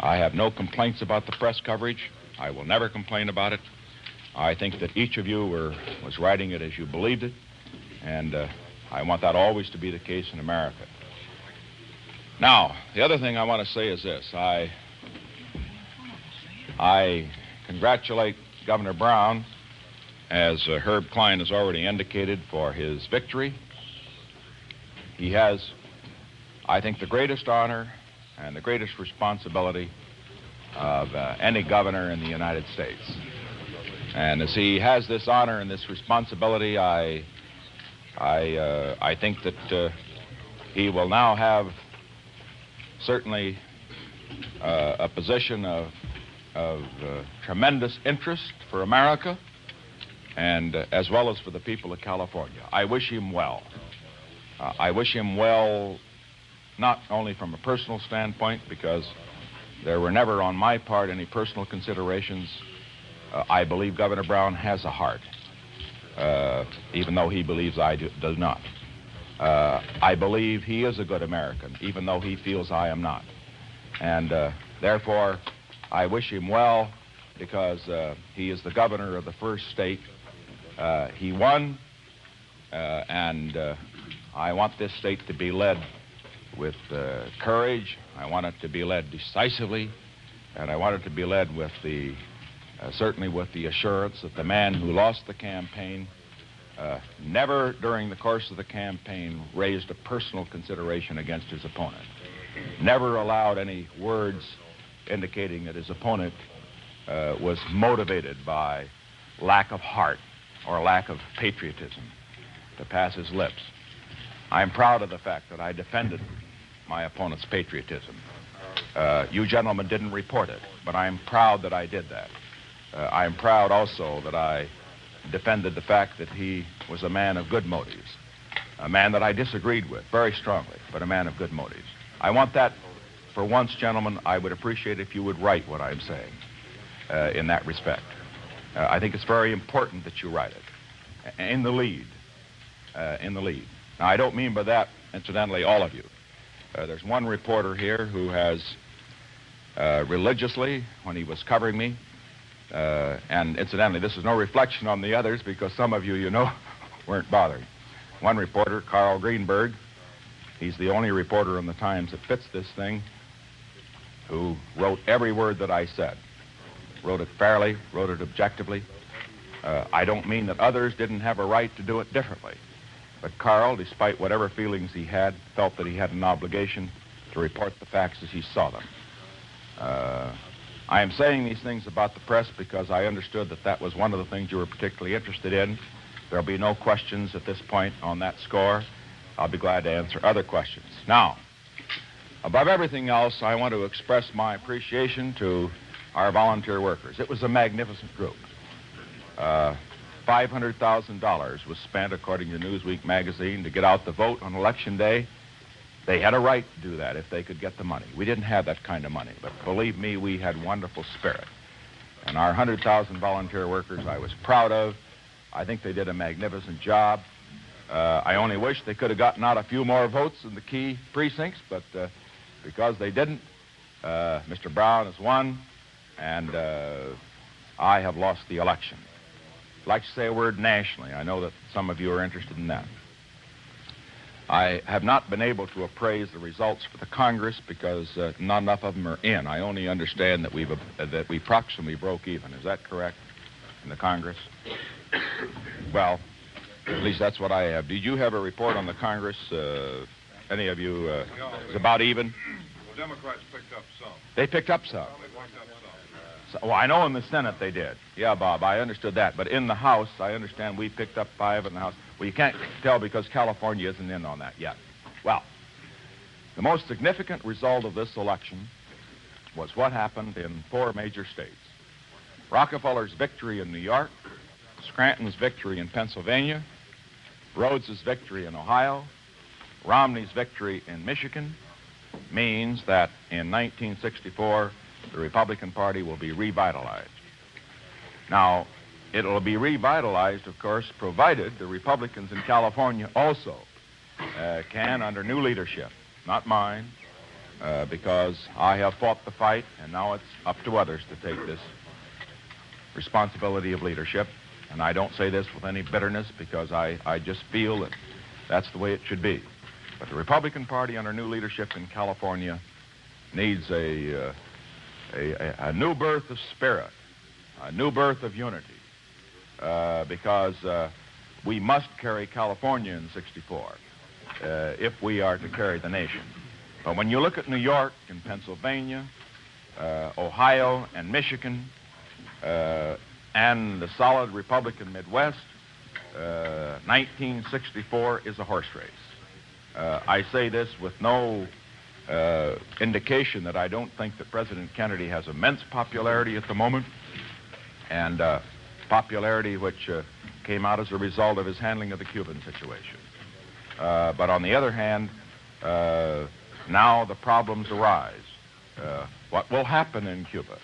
I have no complaints about the press coverage. I will never complain about it. I think that each of you was writing it as you believed it, and I want that always to be the case in America. Now, the other thing I want to say is this. I congratulate Governor Brown, as Herb Klein has already indicated, for his victory. He has, I think, the greatest honor and the greatest responsibility of any governor in the United States. And as he has this honor and this responsibility, I think that he will now have certainly a position of tremendous interest for America and as well as for the people of California. I wish him well. I wish him well not only from a personal standpoint, because there were never on my part any personal considerations. I believe Governor Brown has a heart, even though he believes I do not. I believe he is a good American, even though he feels I am not. And therefore, I wish him well because he is the governor of the first state. He won, and I want this state to be led with courage. I want it to be led decisively, and I want it to be led with certainly with the assurance that the man who lost the campaign never during the course of the campaign raised a personal consideration against his opponent. Never allowed any words indicating that his opponent was motivated by lack of heart or lack of patriotism to pass his lips. I'm proud of the fact that I defended my opponent's patriotism. You gentlemen didn't report it, but I'm proud that I did that. I'm proud also that I defended the fact that he was a man of good motives, a man that I disagreed with very strongly, but a man of good motives. I want that, for once, gentlemen, I would appreciate if you would write what I'm saying in that respect. I think it's very important that you write it in the lead, in the lead. Now, I don't mean by that, incidentally, all of you. There's one reporter here who has religiously, when he was covering me, and incidentally, this is no reflection on the others because some of you, you know, weren't bothered. One reporter, Carl Greenberg, he's the only reporter in the Times that fits this thing, who wrote every word that I said. Wrote it fairly, wrote it objectively. I don't mean that others didn't have a right to do it differently. But Carl, despite whatever feelings he had, felt that he had an obligation to report the facts as he saw them. I am saying these things about the press because I understood that that was one of the things you were particularly interested in. There'll be no questions at this point on that score. I'll be glad to answer other questions. Now, above everything else, I want to express my appreciation to our volunteer workers. It was a magnificent group. $500,000 was spent, according to Newsweek magazine, to get out the vote on Election Day. They had a right to do that if they could get the money. We didn't have that kind of money, but believe me, we had wonderful spirit. And our 100,000 volunteer workers I was proud of. I think they did a magnificent job. I only wish they could have gotten out a few more votes in the key precincts, but because they didn't, Mr. Brown has won, and I have lost the election. I'd like to say a word nationally. I know that some of you are interested in that. I have not been able to appraise the results for the Congress because not enough of them are in. I only understand that we approximately broke even. Is that correct? In the Congress? Well, at least that's what I have. Did you have a report on the Congress? Any of you? It's about even? Well, Democrats picked up some. They picked up some. Well, I know in the Senate they did. Yeah, Bob, I understood that. But in the House, I understand we picked up 5 in the House. Well, you can't tell because California isn't in on that yet. Well, the most significant result of this election was what happened in 4 major states. Rockefeller's victory in New York, Scranton's victory in Pennsylvania, Rhodes's victory in Ohio, Romney's victory in Michigan means that in 1964, the Republican Party will be revitalized. Now, it'll be revitalized, of course, provided the Republicans in California also can, under new leadership, not mine, because I have fought the fight, and now it's up to others to take this responsibility of leadership. And I don't say this with any bitterness, because I just feel that that's the way it should be. But the Republican Party under new leadership in California needs a new birth of spirit, a new birth of unity, because we must carry California in '64 if we are to carry the nation. But when you look at New York and Pennsylvania, Ohio and Michigan, and the solid Republican Midwest, 1964 is a horse race. I say this with no indication that I don't think that President Kennedy has immense popularity at the moment, and popularity which came out as a result of his handling of the Cuban situation. But on the other hand, now the problems arise. What will happen in Cuba?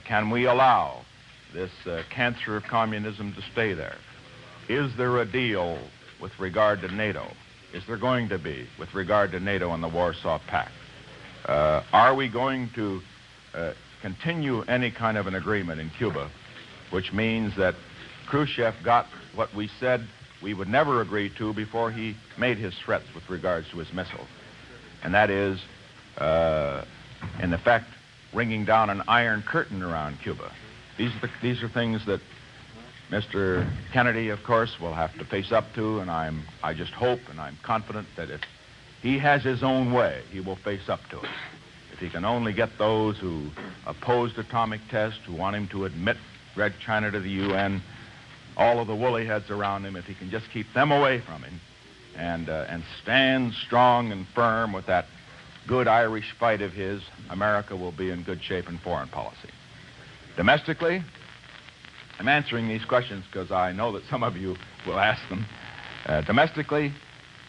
Can we allow this cancer of communism to stay there? Is there a deal with regard to NATO? Is there going to be with regard to NATO and the Warsaw Pact? Are we going to continue any kind of an agreement in Cuba, which means that Khrushchev got what we said we would never agree to before he made his threats with regards to his missiles? And that is, in effect, ringing down an iron curtain around Cuba. These are things that Mr. Kennedy, of course, will have to face up to, and I just hope and I'm confident that if he has his own way, he will face up to it. If he can only get those who opposed atomic tests, who want him to admit Red China to the UN, all of the woolly heads around him, if he can just keep them away from him and stand strong and firm with that good Irish fight of his, America will be in good shape in foreign policy. Domestically, I'm answering these questions because I know that some of you will ask them. Domestically,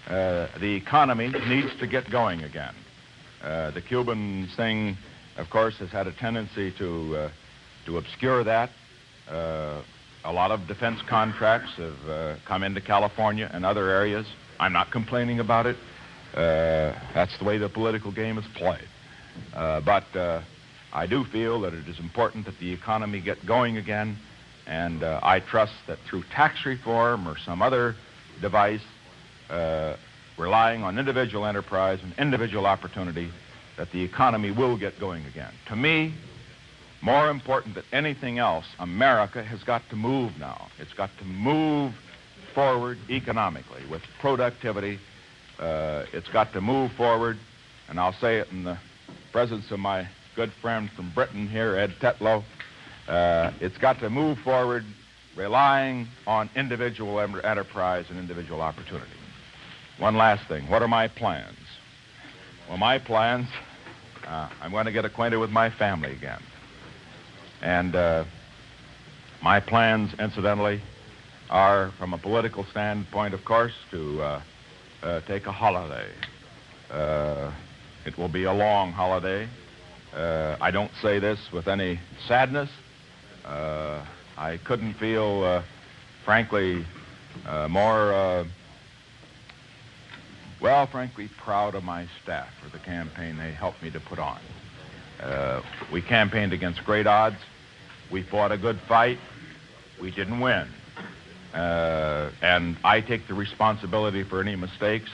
the economy needs to get going again. The Cuban thing, of course, has had a tendency to obscure that. A lot of defense contracts have come into California and other areas. I'm not complaining about it. That's the way the political game is played. But I do feel that it is important that the economy get going again, and I trust that through tax reform or some other device, relying on individual enterprise and individual opportunity, that the economy will get going again. To me, more important than anything else, America has got to move now. It's got to move forward economically with productivity. It's got to move forward, and I'll say it in the presence of my good friend from Britain here, Ed Tetlow. It's got to move forward relying on individual enterprise and individual opportunity. One last thing. What are my plans? Well, my plans, I'm going to get acquainted with my family again. And my plans, incidentally, are, from a political standpoint, of course, to take a holiday. It will be a long holiday. I don't say this with any sadness. I couldn't feel, frankly, more, frankly, proud of my staff for the campaign they helped me to put on. We campaigned against great odds. We fought a good fight. We didn't win. And I take the responsibility for any mistakes.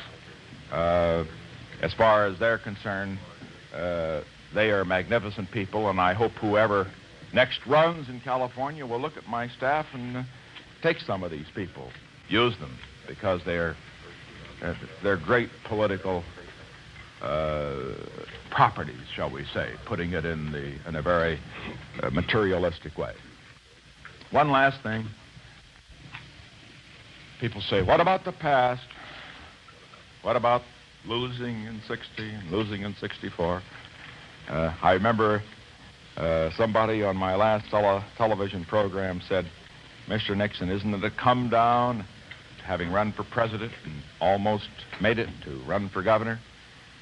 As far as they're concerned, they are magnificent people, and I hope whoever next runs in California will look at my staff and take some of these people, use them, because they're great political properties, shall we say, putting it in a very materialistic way. One last thing. People say, what about the past? What about losing in 60 and losing in 64? I remember somebody on my last television program said, Mr. Nixon, isn't it a come down having run for president and almost made it to run for governor?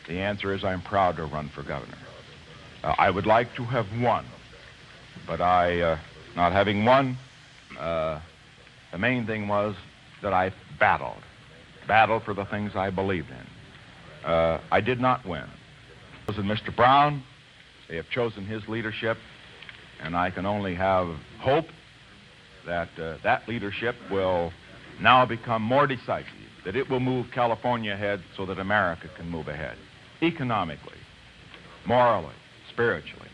The answer is I'm proud to run for governor. I would like to have won, but not having won, the main thing was that I battled for the things I believed in. I did not win, chosen Mr. Brown. They have chosen his leadership, and I can only have hope that that leadership will now become more decisive, that it will move California ahead so that America can move ahead, economically, morally, spiritually,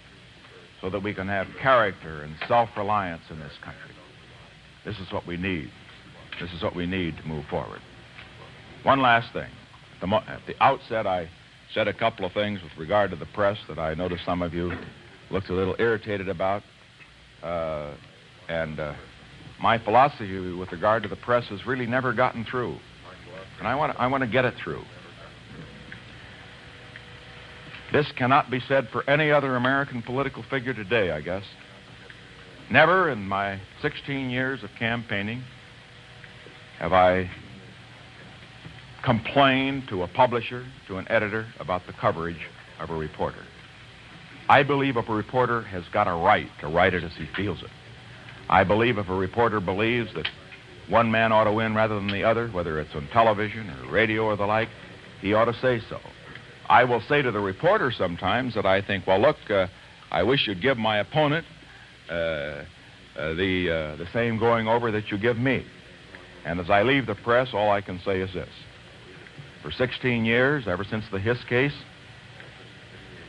so that we can have character and self-reliance in this country. This is what we need. This is what we need to move forward. One last thing. At the outset, I said a couple of things with regard to the press that I noticed some of you looked a little irritated about. My philosophy with regard to the press has really never gotten through. And I want to get it through. This cannot be said for any other American political figure today, I guess. Never in my 16 years of campaigning have I complained to a publisher, to an editor, about the coverage of a reporter. I believe if a reporter has got a right to write it as he feels it. I believe if a reporter believes that one man ought to win rather than the other, whether it's on television or radio or the like, he ought to say so. I will say to the reporter sometimes that I think, well, look, I wish you'd give my opponent the same going over that you give me. And as I leave the press, all I can say is this. For 16 years, ever since the Hiss case,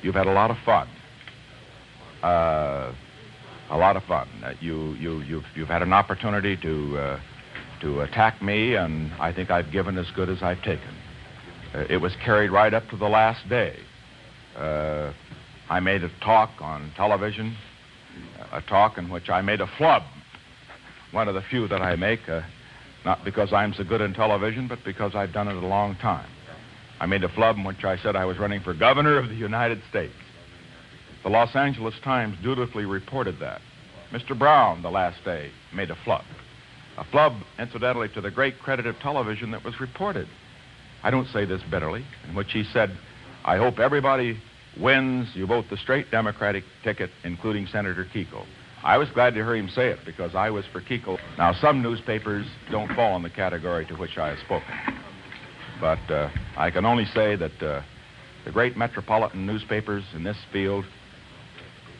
you've had a lot of fun. A lot of fun. You've had an opportunity to attack me, and I think I've given as good as I've taken. It was carried right up to the last day. I made a talk on television, a talk in which I made a flub, one of the few that I make, not because I'm so good in television, but because I've done it a long time. I made a flub in which I said I was running for governor of the United States. The Los Angeles Times dutifully reported that. Mr. Brown, the last day, made a flub. A flub, incidentally, to the great credit of television that was reported. I don't say this bitterly, in which he said, I hope everybody wins, you vote the straight Democratic ticket, including Senator Kiko. I was glad to hear him say it because I was for Kiko. Now, some newspapers don't fall in the category to which I have spoken. But I can only say that the great metropolitan newspapers in this field,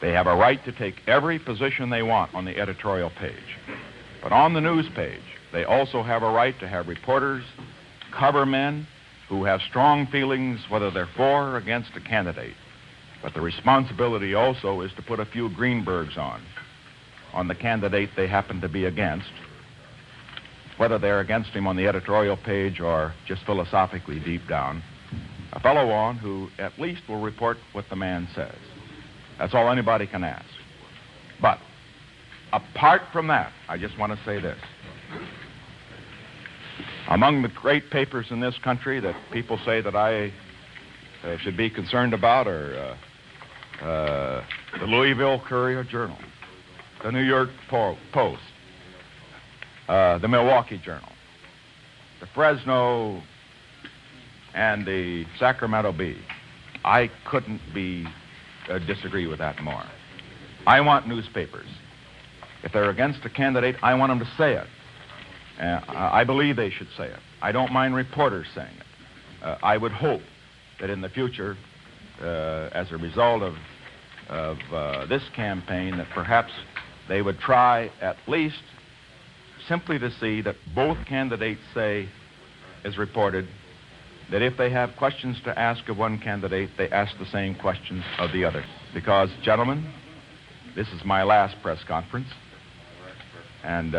they have a right to take every position they want on the editorial page. But on the news page, they also have a right to have reporters, cover men who have strong feelings whether they're for or against a candidate. But the responsibility also is to put a few Greenbergs on the candidate they happen to be against, whether they're against him on the editorial page or just philosophically deep down, a fellow on who at least will report what the man says. That's all anybody can ask. But apart from that, I just want to say this. Among the great papers in this country that people say that I should be concerned about are the Louisville Courier-Journal, the New York Post, the Milwaukee Journal, the Fresno, and the Sacramento Bee. I couldn't disagree with that more. I want newspapers. If they're against a candidate, I want them to say it. I believe they should say it. I don't mind reporters saying it. I would hope that in the future, as a result of this campaign, that perhaps they would try at least simply to see that both candidates say, as reported, that if they have questions to ask of one candidate, they ask the same questions of the other. Because, gentlemen, this is my last press conference, and